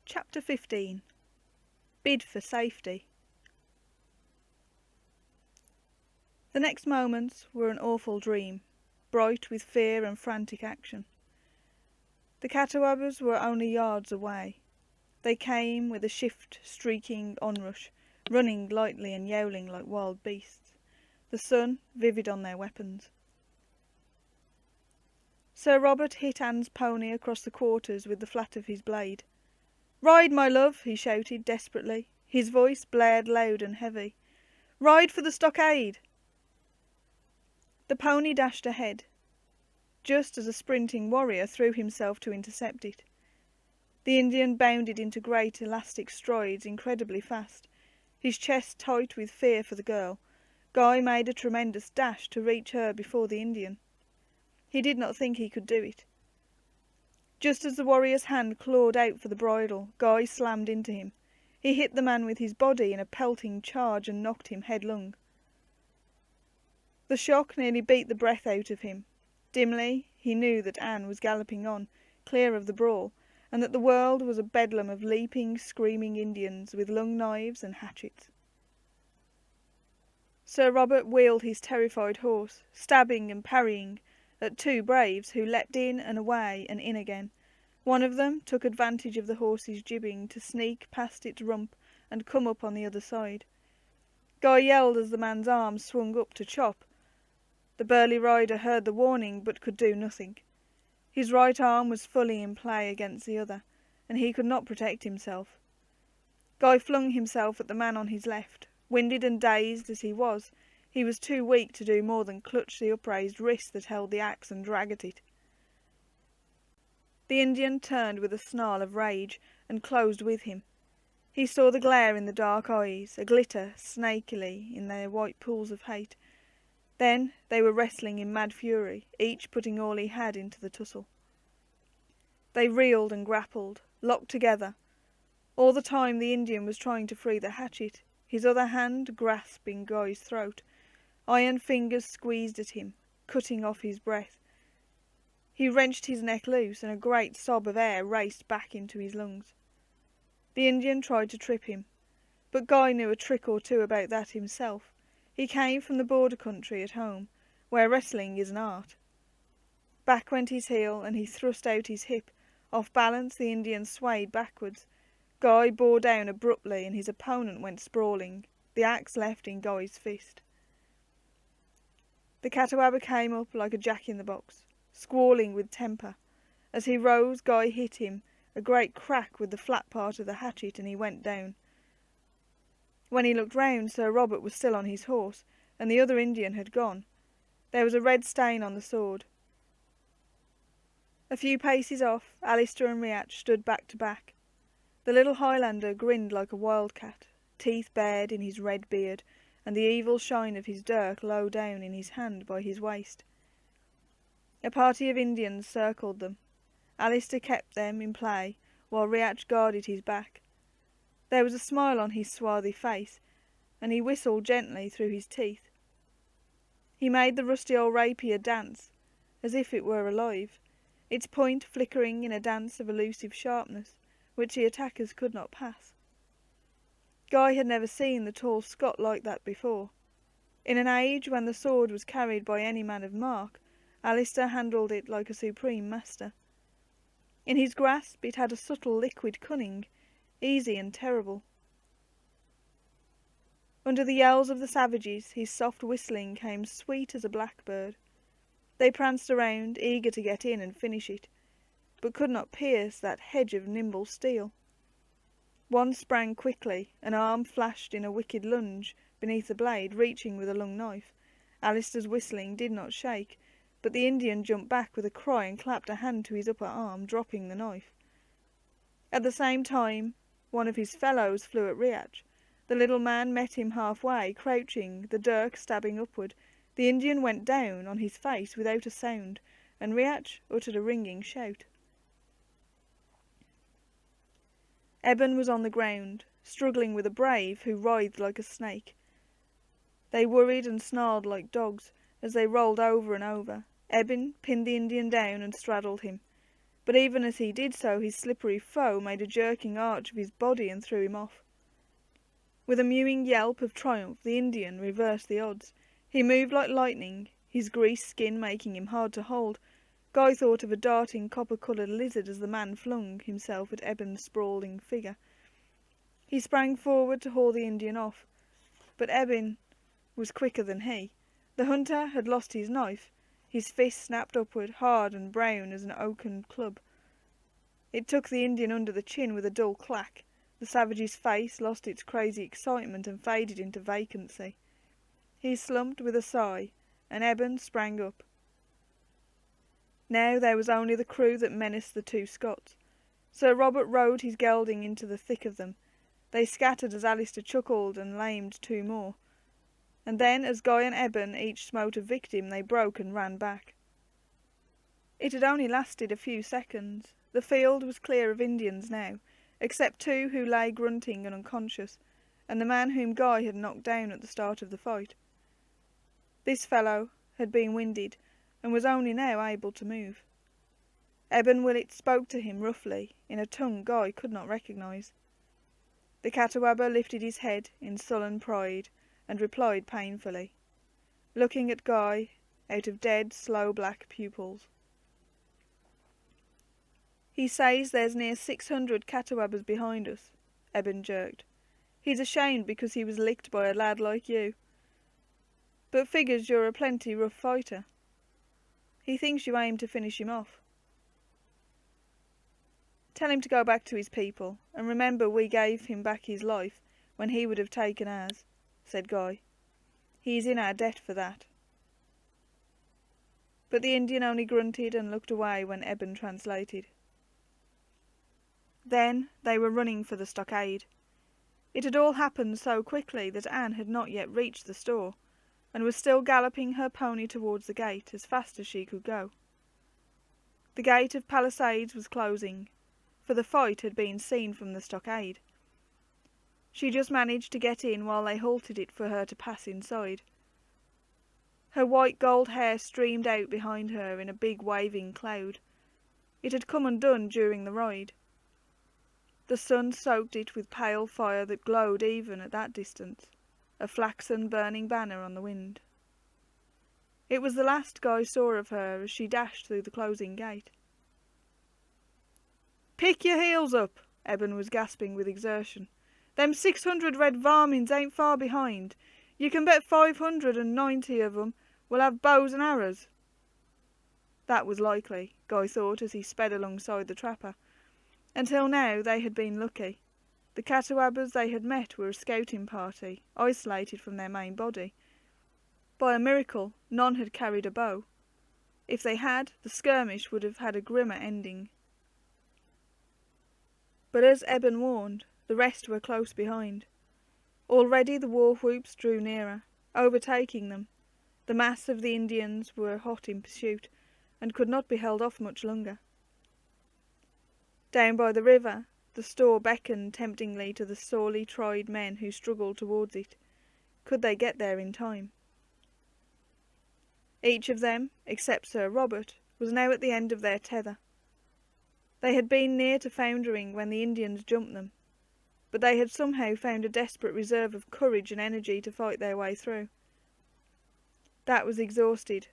Chapter 15. Bid for Safety. The next moments were an awful dream, bright with fear and frantic action. The Catawbas were only yards away. They came with a shift-streaking onrush, running lightly and yowling like wild beasts, the sun vivid on their weapons. Sir Robert hit Anne's pony across the quarters with the flat of his blade. "Ride, my love!" he shouted desperately. His voice blared loud and heavy. "Ride for the stockade!" The pony dashed ahead, just as a sprinting warrior threw himself to intercept it. The Indian bounded into great elastic strides, incredibly fast, his chest tight with fear for the girl. Guy made a tremendous dash to reach her before the Indian. He did not think he could do it. Just as the warrior's hand clawed out for the bridle, Guy slammed into him. He hit the man with his body in a pelting charge and knocked him headlong. The shock nearly beat the breath out of him. Dimly he knew that Anne was galloping on, clear of the brawl, and that the world was a bedlam of leaping, screaming Indians with long knives and hatchets. Sir Robert wheeled his terrified horse, stabbing and parrying at two braves who leapt in and away and in again. One of them took advantage of the horse's jibbing to sneak past its rump and come up on the other side. Guy yelled as the man's arm swung up to chop. The burly rider heard the warning but could do nothing. His right arm was fully in play against the other, and he could not protect himself. Guy flung himself at the man on his left. Winded and dazed as he was too weak to do more than clutch the upraised wrist that held the axe and drag at it. The Indian turned with a snarl of rage and closed with him. He saw the glare in the dark eyes, a glitter snakily in their white pools of hate. Then they were wrestling in mad fury, each putting all he had into the tussle. They reeled and grappled, locked together. All the time the Indian was trying to free the hatchet, his other hand grasping Guy's throat. Iron fingers squeezed at him, cutting off his breath. He wrenched his neck loose, and a great sob of air raced back into his lungs. The Indian tried to trip him, but Guy knew a trick or two about that himself. He came from the border country at home, where wrestling is an art. Back went his heel, and he thrust out his hip. Off balance, the Indian swayed backwards. Guy bore down abruptly, and his opponent went sprawling, the axe left in Guy's fist. The Catawba came up like a jack-in-the-box, squalling with temper. As he rose, Guy hit him a great crack with the flat part of the hatchet, and he went down. When he looked round, Sir Robert was still on his horse, and the other Indian had gone. There was a red stain on the sword. A few paces off, Alistair and Riach stood back to back. The little Highlander grinned like a wildcat, teeth bared in his red beard, and the evil shine of his dirk low down in his hand by his waist. A party of Indians circled them. Alistair kept them in play, while Riach guarded his back. There was a smile on his swarthy face, and he whistled gently through his teeth. He made the rusty old rapier dance, as if it were alive, its point flickering in a dance of elusive sharpness, which the attackers could not pass. Guy had never seen the tall Scot like that before. In an age when the sword was carried by any man of mark, Alistair handled it like a supreme master. In his grasp it had a subtle liquid cunning, easy and terrible. Under the yells of the savages, his soft whistling came sweet as a blackbird. They pranced around, eager to get in and finish it, but could not pierce that hedge of nimble steel. One sprang quickly, an arm flashed in a wicked lunge beneath the blade, reaching with a long knife. Alistair's whistling did not shake, but the Indian jumped back with a cry and clapped a hand to his upper arm, dropping the knife. At the same time, one of his fellows flew at Riach. The little man met him halfway, crouching, the dirk stabbing upward. The Indian went down on his face without a sound, and Riach uttered a ringing shout. Eben was on the ground, struggling with a brave who writhed like a snake. They worried and snarled like dogs as they rolled over and over. Eben pinned the Indian down and straddled him. but even as he did so his slippery foe made a jerking arch of his body and threw him off. With a mewing yelp of triumph the Indian reversed the odds. He moved like lightning, his greased skin making him hard to hold. Guy thought of a darting copper-coloured lizard as the man flung himself at Eben's sprawling figure. He sprang forward to haul the Indian off, but Eben was quicker than he. The hunter had lost his knife. His fist snapped upward, hard and brown as an oaken club. It took the Indian under the chin with a dull clack. The savage's face lost its crazy excitement and faded into vacancy. He slumped with a sigh, and Eben sprang up. Now there was only the crew that menaced the two Scots. Sir Robert rode his gelding into the thick of them. They scattered as Alistair chuckled and lamed two more. And then, as Guy and Eben each smote a victim, they broke and ran back. It had only lasted a few seconds. The field was clear of Indians now, except two who lay grunting and unconscious, and the man whom Guy had knocked down at the start of the fight. This fellow had been winded, and was only now able to move. Eben Willett spoke to him roughly, in a tongue Guy could not recognise. The Catawba lifted his head in sullen pride, and replied painfully, looking at Guy out of dead, slow black pupils. "He says there's near 600 Catawbas behind us," Eben jerked. "He's ashamed because he was licked by a lad like you. But figures you're a plenty rough fighter. He thinks you aim to finish him off." "Tell him to go back to his people, and remember we gave him back his life when he would have taken ours," said Guy. "He is in our debt for that." But the Indian only grunted and looked away when Eben translated. Then they were running for the stockade. It had all happened so quickly that Anne had not yet reached the store, and was still galloping her pony towards the gate as fast as she could go. The gate of palisades was closing, for the fight had been seen from the stockade. She just managed to get in while they halted it for her to pass inside. Her white gold hair streamed out behind her in a big waving cloud. It had come undone during the ride. The sun soaked it with pale fire that glowed even at that distance, a flaxen burning banner on the wind. It was the last Guy saw of her as she dashed through the closing gate. "Pick your heels up," Eben was gasping with exertion. "Them 600 red varmins ain't far behind. You can bet 590 of 'em will have bows and arrows." That was likely, Guy thought as he sped alongside the trapper. Until now they had been lucky. The Catawbas they had met were a scouting party, isolated from their main body. By a miracle, none had carried a bow. If they had, the skirmish would have had a grimmer ending. But as Eben warned, the rest were close behind. Already the war whoops drew nearer, overtaking them. The mass of the Indians were hot in pursuit, and could not be held off much longer. Down by the river, the store beckoned temptingly to the sorely tried men who struggled towards it. Could they get there in time? Each of them, except Sir Robert, was now at the end of their tether. They had been near to foundering when the Indians jumped them, but they had somehow found a desperate reserve of courage and energy to fight their way through. That was exhausted,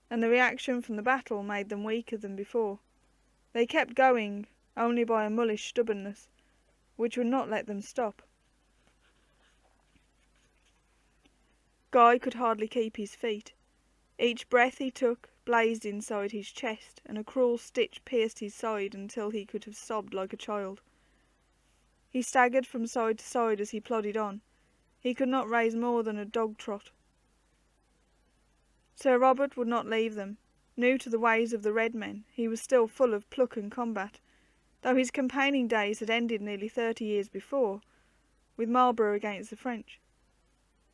and the reaction from the battle made them weaker than before. They kept going, only by a mullish stubbornness, which would not let them stop. Guy could hardly keep his feet. Each breath he took blazed inside his chest, and a cruel stitch pierced his side until he could have sobbed like a child. He staggered from side to side as he plodded on. He could not raise more than a dog trot. Sir Robert would not leave them. New to the ways of the red men, he was still full of pluck and combat, though his campaigning days had ended nearly 30 years before, with Marlborough against the French.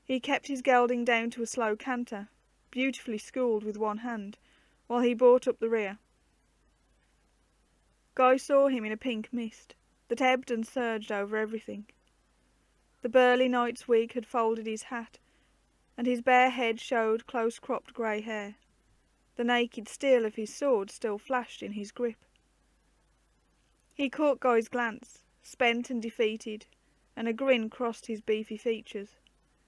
He kept his gelding down to a slow canter, beautifully schooled with one hand, while he brought up the rear. Guy saw him in a pink mist, that ebbed and surged over everything. The burly knight's wig had folded his hat, and his bare head showed close-cropped grey hair. The naked steel of his sword still flashed in his grip. He caught Guy's glance, spent and defeated, and a grin crossed his beefy features.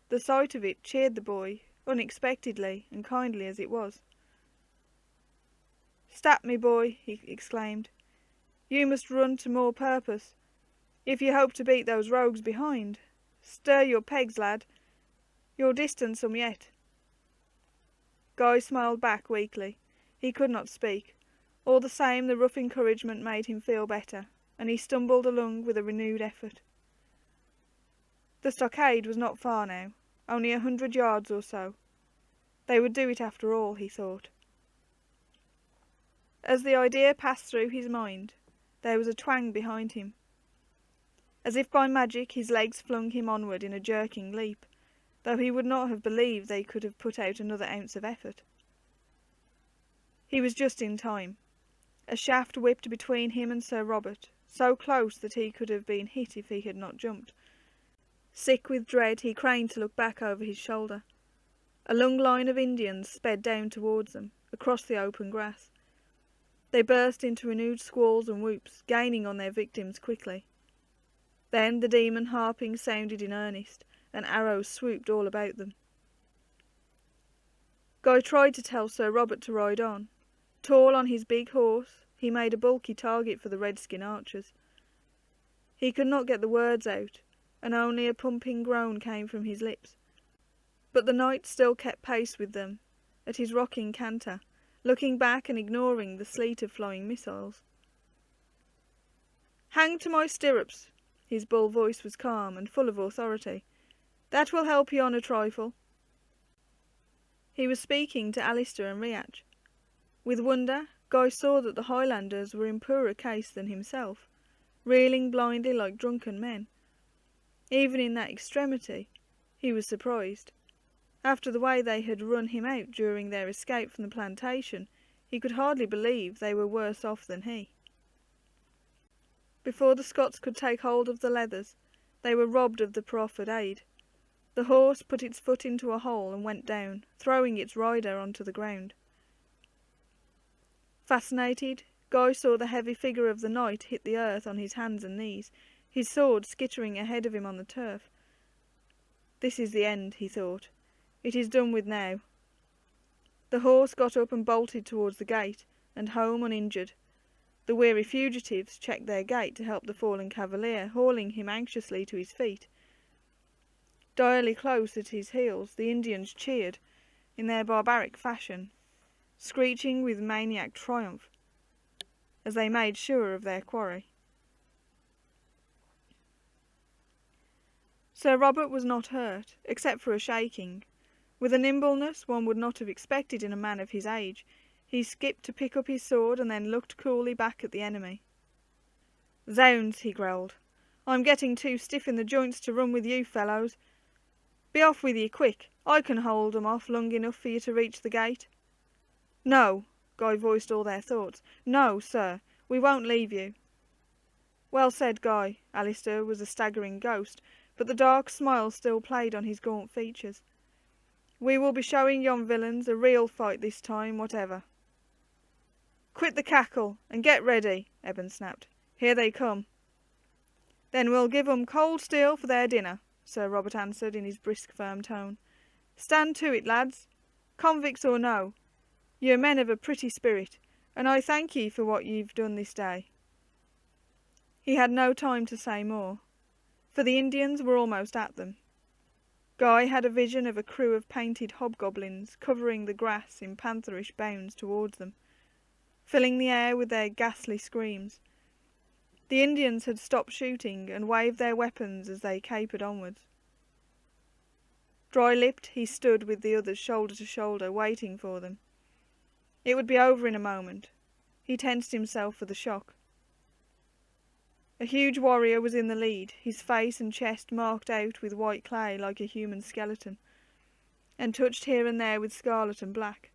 The sight of it cheered the boy, unexpectedly and kindly as it was. "Stap, me boy," he exclaimed. "You must run to more purpose, if you hope to beat those rogues behind. Stir your pegs, lad. You'll distance 'em yet." Guy smiled back weakly. He could not speak. All the same, the rough encouragement made him feel better, and he stumbled along with a renewed effort. The stockade was not far now, only 100 yards or so. They would do it after all, he thought. As the idea passed through his mind, there was a twang behind him. As if by magic, his legs flung him onward in a jerking leap, though he would not have believed they could have put out another ounce of effort. He was just in time. A shaft whipped between him and Sir Robert, so close that he could have been hit if he had not jumped. Sick with dread, he craned to look back over his shoulder. A long line of Indians sped down towards them, across the open grass. They burst into renewed squalls and whoops, gaining on their victims quickly. Then the demon harping sounded in earnest, and arrows swooped all about them. Guy tried to tell Sir Robert to ride on. Tall on his big horse, he made a bulky target for the redskin archers. He could not get the words out, and only a pumping groan came from his lips. But the knight still kept pace with them, at his rocking canter, looking back and ignoring the sleet of flying missiles. "Hang to my stirrups!" His bull voice was calm and full of authority. "That will help you on a trifle." He was speaking to Alistair and Riach. With wonder, Guy saw that the Highlanders were in poorer case than himself, reeling blindly like drunken men. Even in that extremity, he was surprised. After the way they had run him out during their escape from the plantation, he could hardly believe they were worse off than he. Before the Scots could take hold of the leathers, they were robbed of the proffered aid. The horse put its foot into a hole and went down, throwing its rider onto the ground. Fascinated, Guy saw the heavy figure of the knight hit the earth on his hands and knees, his sword skittering ahead of him on the turf. This is the end, he thought. It is done with now. The horse got up and bolted towards the gate, and home uninjured. The weary fugitives checked their gait to help the fallen cavalier, hauling him anxiously to his feet. Direly close at his heels, the Indians cheered, in their barbaric fashion, screeching with maniac triumph, as they made sure of their quarry. Sir Robert was not hurt, except for a shaking. With a nimbleness one would not have expected in a man of his age, he skipped to pick up his sword and then looked coolly back at the enemy. "Zounds," he growled, "I'm getting too stiff in the joints to run with you fellows. Be off with ye, quick. I can hold 'em off long enough for you to reach the gate." "No," Guy voiced all their thoughts. "No, sir, we won't leave you." "Well said, Guy." Alistair was a staggering ghost, but the dark smile still played on his gaunt features. "We will be showing yon villains a real fight this time, whatever." "Quit the cackle, and get ready," Eben snapped. "Here they come." "Then we'll give 'em cold steel for their dinner," Sir Robert answered in his brisk, firm tone. "Stand to it, lads. Convicts or no, you're men of a pretty spirit, and I thank ye for what you've done this day." He had no time to say more, for the Indians were almost at them. Guy had a vision of a crew of painted hobgoblins covering the grass in pantherish bounds towards them, filling the air with their ghastly screams. The Indians had stopped shooting and waved their weapons as they capered onwards. Dry-lipped, he stood with the others shoulder to shoulder, waiting for them. It would be over in a moment. He tensed himself for the shock. A huge warrior was in the lead, his face and chest marked out with white clay like a human skeleton, and touched here and there with scarlet and black.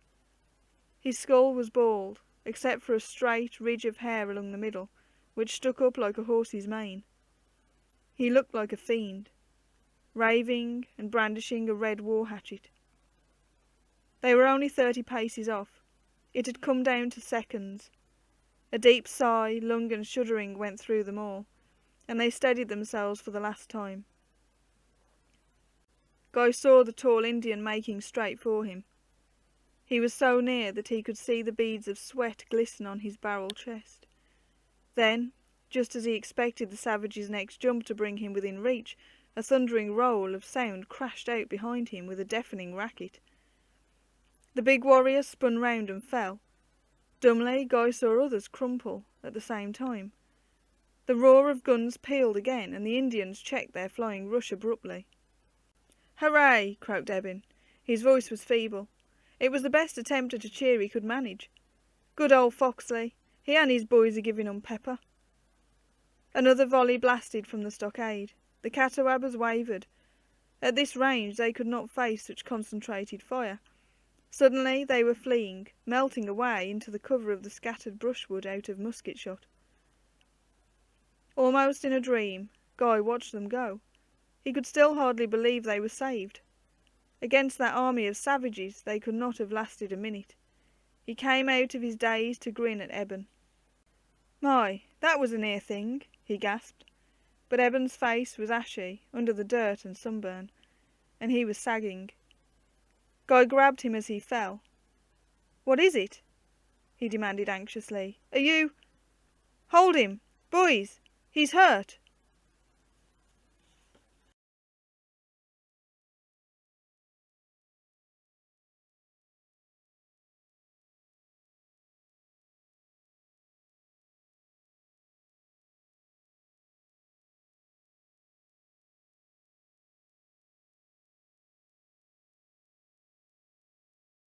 His skull was bald, except for a straight ridge of hair along the middle, which stuck up like a horse's mane. He looked like a fiend, raving and brandishing a red war hatchet. They were only 30 paces off. It had come down to seconds. A deep sigh, lung and shuddering, went through them all, and they steadied themselves for the last time. Guy saw the tall Indian making straight for him. He was so near that he could see the beads of sweat glisten on his barrel chest. Then, just as he expected the savage's next jump to bring him within reach, a thundering roll of sound crashed out behind him with a deafening racket. The big warrior spun round and fell. Dumbly, Guy saw others crumple at the same time. The roar of guns pealed again, and the Indians checked their flying rush abruptly. "Hooray!" croaked Eben. His voice was feeble. It was the best attempt at a cheer he could manage. "Good old Foxley! He and his boys are giving 'em pepper." Another volley blasted from the stockade. The catawabbas wavered. At this range they could not face such concentrated fire. Suddenly they were fleeing, melting away into the cover of the scattered brushwood out of musket shot. Almost in a dream, Guy watched them go. He could still hardly believe they were saved. Against that army of savages they could not have lasted a minute. He came out of his daze to grin at Eben. "My, that was a near thing," he gasped. But Eben's face was ashy under the dirt and sunburn, and he was sagging. Guy grabbed him as he fell. "What is it?" he demanded anxiously. "Are you—" "Hold him! Boys! He's hurt!"